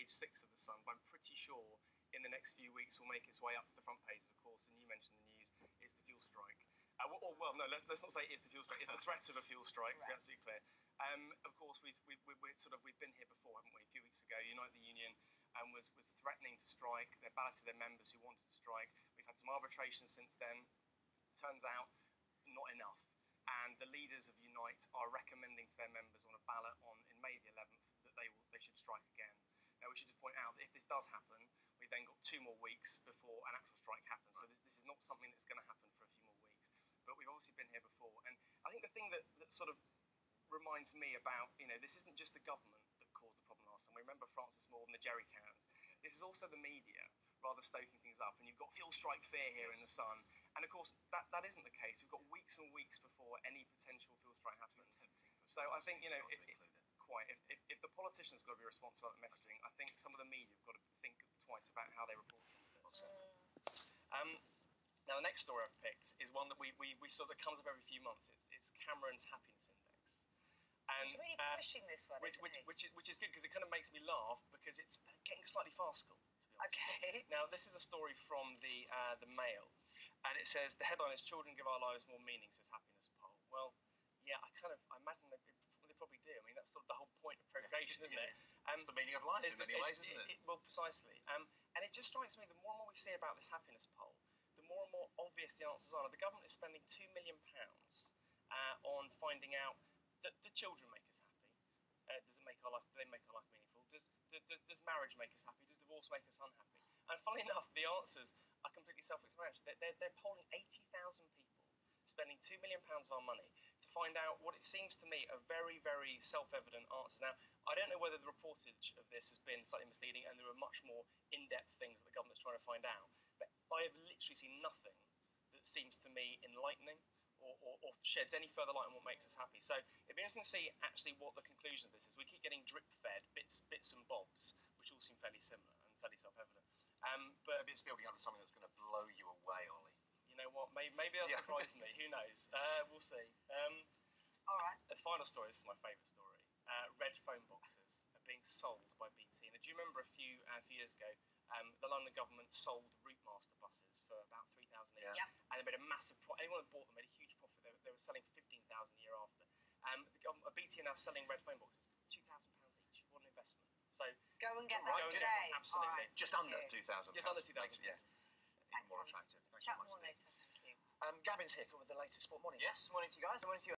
page 6 of the Sun, but I'm pretty sure in the next few weeks will make its way up to the front pages, of course. And you mentioned the news, it's the fuel strike. Well, no, let's not say it's the fuel strike. It's the threat of a fuel strike, to be absolutely clear. Of course, we've been here before, haven't we? A few weeks ago, Unite the Union was threatening to strike. They balloted their members who wanted to strike. We've had some arbitration since then. Turns out, not enough. And the leaders of Unite are recommending to their members on a ballot in May the 11th that they should strike again. Now, we should just point out that if this does happen, we've then got 2 more weeks before an actual strike happens. So this is not something that's going to happen for a few more weeks. But we've obviously been here before. And I think the thing that sort of reminds me about, this isn't just the government that caused the problem last time. We remember Francis Moore and the jerry cans. This is also the media, rather stoking things up. And you've got fuel strike fear here in the Sun. And of course, that isn't the case. We've got weeks and weeks before any potential fuel strike happens. So I think, if the politicians have got to be responsible about the messaging, I think some of the media have got to think twice about how they report on this. Now, the next story I've picked is one that we sort of comes up every few months. It's Cameron's happiness index. And he's really pushing this one, which is good because it kind of makes me laugh because it's getting slightly farcical, to be honest. Okay. Now, this is a story from the Mail, and it says the headline is "Children Give Our Lives More Meaning," says happiness poll. Well, yeah, I imagine they probably do. I mean, that's sort of the whole point of procreation, isn't it? It's the meaning of life in many ways, isn't it? Well, precisely. And it just strikes me, the more and more we see about this happiness poll, the more and more obvious the answers are. The government is spending £2 million on finding out, do children make us happy? Do they make our life meaningful? Does marriage make us happy? Does divorce make us unhappy? And funnily enough, the answers are completely self-explanatory. They're polling 80,000 people, spending £2 million of our money to find out what it seems to me are very, very self-evident answers. Now, I don't know whether the reportage of this has been slightly misleading and there are much more in-depth things that the government's trying to find out, but I have literally seen nothing that seems to me enlightening or sheds any further light on what makes us happy. So it'd be interesting to see actually what the conclusion of this is. We keep getting drip-fed bits and bobs, which all seem fairly similar and fairly self-evident. But maybe it's building up to something that's going to blow you away, Ollie. You know what? Maybe that'll surprise me. Who knows? We'll see. All right. The final story. This is my favourite story. Red phone boxes are being sold by BT. Now, do you remember a few years ago? The London government sold Routemaster buses for about £3,000 each, and they made a massive profit. Anyone that bought them made a huge profit. They were selling for £15,000 a year after. BT are now selling red phone boxes, £2,000 each. What an investment! So go and get that today. Absolutely, right. Just under £2,000. Just under £2,000. Yeah, even more attractive. Thanks so much. Chat more later. Thank you. Gavin's here with the latest Sport Morning. Yes, morning to you guys. Morning to you.